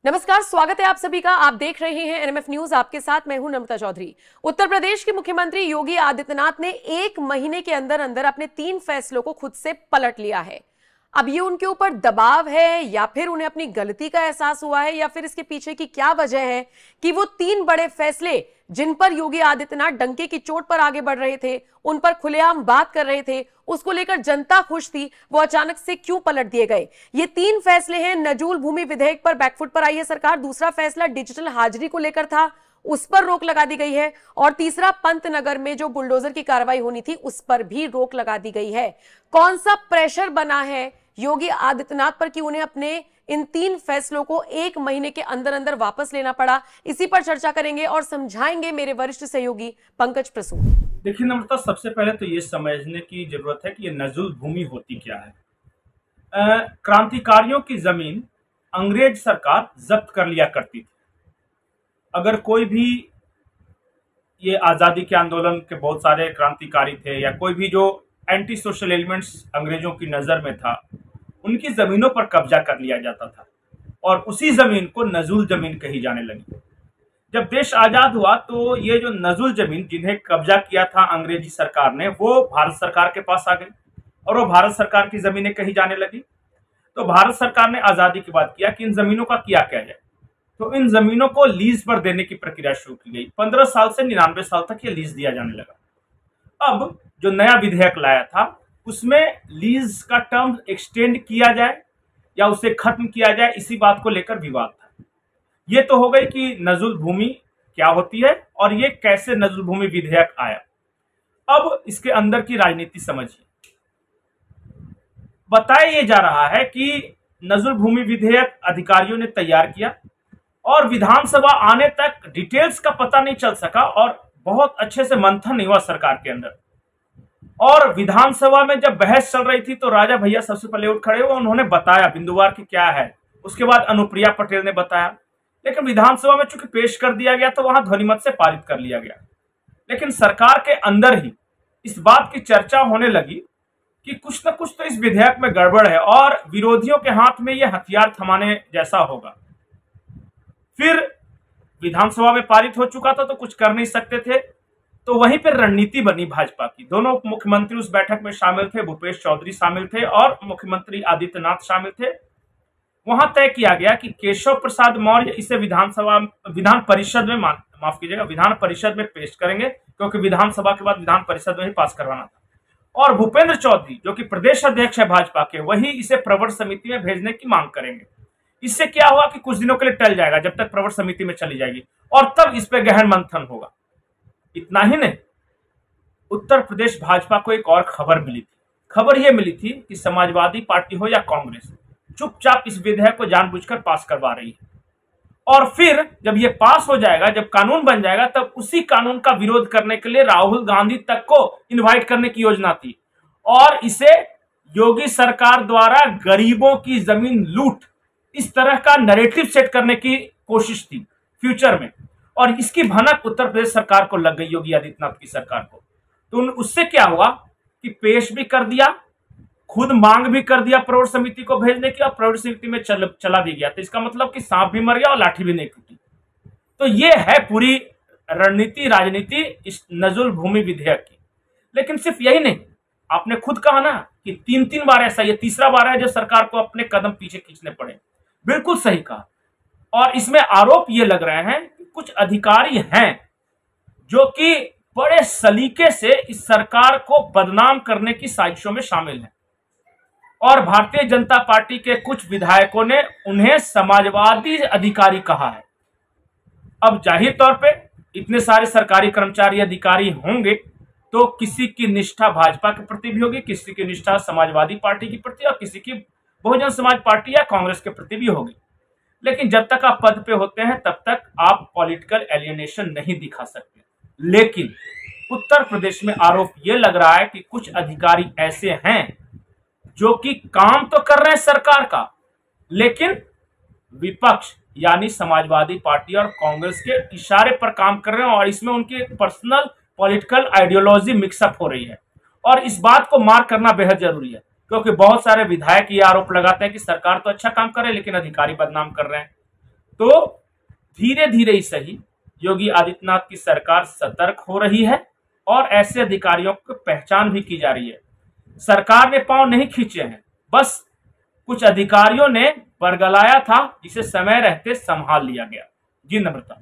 नमस्कार, स्वागत है आप सभी का। आप देख रहे हैं एनएमएफ न्यूज। आपके साथ मैं हूं नमिता चौधरी। उत्तर प्रदेश के मुख्यमंत्री योगी आदित्यनाथ ने 1 महीने के अंदर अंदर अपने 3 फैसलों को खुद से पलट लिया है। अब ये उनके ऊपर दबाव है या फिर उन्हें अपनी गलती का एहसास हुआ है या फिर इसके पीछे की क्या वजह है कि वो 3 बड़े फैसले जिन पर योगी आदित्यनाथ डंके की चोट पर आगे बढ़ रहे थे, उन पर खुलेआम बात कर रहे थे, उसको लेकर जनता खुश थी, वो अचानक से क्यों पलट दिए गए। ये 3 फैसले हैं। नजूल भूमि विधेयक पर बैकफुट पर आई है सरकार। दूसरा फैसला डिजिटल हाजिरी को लेकर था, उस पर रोक लगा दी गई है। और तीसरा पंतनगर में जो बुलडोजर की कार्रवाई होनी थी उस पर भी रोक लगा दी गई है। कौन सा प्रेशर बना है योगी आदित्यनाथ पर कि उन्हें अपने इन 3 फैसलों को 1 महीने के अंदर अंदर वापस लेना पड़ा, इसी पर चर्चा करेंगे और समझाएंगे मेरे वरिष्ठ सहयोगी पंकज प्रसून। देखिए नम्रता, सबसे पहले तो ये समझने की जरूरत है कि ये नजुल भूमि होती क्या है। क्रांतिकारियों की जमीन अंग्रेज सरकार जब्त कर लिया करती थी। अगर कोई भी, ये आजादी के आंदोलन के बहुत सारे क्रांतिकारी थे या कोई भी जो एंटी सोशल एलिमेंट्स अंग्रेजों की नजर में था, उनकी जमीनों पर कब्जा कर लिया जाता था और उसी जमीन को नजुल जमीन कही जाने लगी। जब देश आजाद हुआ तो ये जो नजुल जमीन जिन्हें कब्जा किया था अंग्रेजी सरकार ने, वो भारत सरकार के पास आ गई और वो भारत सरकार की जमीनें कही जाने लगी। तो भारत सरकार ने आजादी के बाद किया कि इन जमीनों का क्या किया जाए, तो इन जमीनों को लीज पर देने की प्रक्रिया शुरू की गई। 15 साल से 99 साल तक ये लीज दिया जाने लगा। अब जो नया विधेयक लाया था उसमें लीज का टर्म एक्सटेंड किया जाए या उसे खत्म किया जाए, इसी बात को लेकर विवाद था। ये तो हो गई कि नजुल भूमि क्या होती है और ये कैसे नजुल भूमि विधेयक आया। अब इसके अंदर की राजनीति समझिए। बताया ये जा रहा है कि नजुल भूमि विधेयक अधिकारियों ने तैयार किया और विधानसभा आने तक डिटेल्स का पता नहीं चल सका और बहुत अच्छे से मंथन नहीं हुआ सरकार के अंदर। और विधानसभा में जब बहस चल रही थी तो राजा भैया सबसे पहले उठ खड़े हुए, उन्होंने बताया बिंदुवार की क्या है। उसके बाद अनुप्रिया पटेल ने बताया, लेकिन विधानसभा में चूंकि पेश कर दिया गया तो वहां ध्वनिमत से पारित कर लिया गया। लेकिन सरकार के अंदर ही इस बात की चर्चा होने लगी कि कुछ न कुछ तो इस विधेयक में गड़बड़ है और विरोधियों के हाथ में यह हथियार थमाने जैसा होगा। फिर विधानसभा में पारित हो चुका था तो कुछ कर नहीं सकते थे, तो वहीं पर रणनीति बनी भाजपा की। दोनों मुख्यमंत्री उस बैठक में शामिल थे, भूपेश चौधरी शामिल थे और मुख्यमंत्री आदित्यनाथ शामिल थे। वहां तय किया गया कि केशव प्रसाद मौर्य इसे विधान परिषद में माफ कीजिएगा विधान परिषद में पेश करेंगे, क्योंकि विधानसभा के बाद विधान परिषद में ही पास करवाना था। और भूपेंद्र चौधरी जो कि प्रदेश अध्यक्ष है भाजपा के, वही इसे प्रवर समिति में भेजने की मांग करेंगे। इससे क्या हुआ कि कुछ दिनों के लिए टल जाएगा जब तक प्रवर समिति में चली जाएगी और तब इस पर गहन मंथन होगा। इतना ही नहीं, उत्तर प्रदेश भाजपा को एक और खबर मिली थी। खबर यह मिली थी कि समाजवादी पार्टी हो या कांग्रेस, चुपचाप इस विधेयक को जानबूझकर पास करवा रही है और फिर जब ये पास हो जाएगा, जब कानून बन जाएगा, तब उसी कानून का विरोध करने के लिए राहुल गांधी तक को इनवाइट करने की योजना थी। और इसे योगी सरकार द्वारा गरीबों की जमीन लूट, इस तरह का नैरेटिव सेट करने की कोशिश थी फ्यूचर में। और इसकी भनक उत्तर प्रदेश सरकार को लग गई, योगी आदित्यनाथ की सरकार को। तो उससे क्या हुआ कि पेश भी कर दिया, खुद मांग भी कर दिया प्रवर समिति को भेजने की और प्रवर समिति में चला भी गया। तो इसका मतलब कि सांप भी मर गया और लाठी भी नहीं टूटी। तो ये है पूरी रणनीति, राजनीति इस नजुल भूमि विधेयक की। लेकिन सिर्फ यही नहीं, आपने खुद कहा ना कि 3 बार ऐसा, ये तीसरा बार है जो सरकार को अपने कदम पीछे खींचने पड़े। बिल्कुल सही कहा। और इसमें आरोप ये लग रहे हैं कि कुछ अधिकारी हैं जो कि बड़े सलीके से इस सरकार को बदनाम करने की साजिशों में शामिल हैं और भारतीय जनता पार्टी के कुछ विधायकों ने उन्हें समाजवादी अधिकारी कहा है। अब जाहिर तौर पे इतने सारे सरकारी कर्मचारी अधिकारी होंगे तो किसी की निष्ठा भाजपा के प्रति भी होगी, किसी की निष्ठा समाजवादी पार्टी के प्रति और किसी की बहुजन समाज पार्टी या कांग्रेस के प्रति भी होगी। लेकिन जब तक आप पद पे होते हैं तब तक आप पॉलिटिकल एलियनेशन नहीं दिखा सकते। लेकिन उत्तर प्रदेश में आरोप यह लग रहा है कि कुछ अधिकारी ऐसे हैं जो कि काम तो कर रहे हैं सरकार का, लेकिन विपक्ष यानी समाजवादी पार्टी और कांग्रेस के इशारे पर काम कर रहे हैं और इसमें उनकी पर्सनल पॉलिटिकल आइडियोलॉजी मिक्सअप हो रही है। और इस बात को मार्क करना बेहद जरूरी है, क्योंकि बहुत सारे विधायक ये आरोप लगाते हैं कि सरकार तो अच्छा काम कर रहे हैं लेकिन अधिकारी बदनाम कर रहे हैं। तो धीरे धीरे ही सही योगी आदित्यनाथ की सरकार सतर्क हो रही है और ऐसे अधिकारियों की पहचान भी की जा रही है। सरकार ने पांव नहीं खींचे हैं, बस कुछ अधिकारियों ने बरगलाया था जिसे समय रहते संभाल लिया गया। जी नम्रता।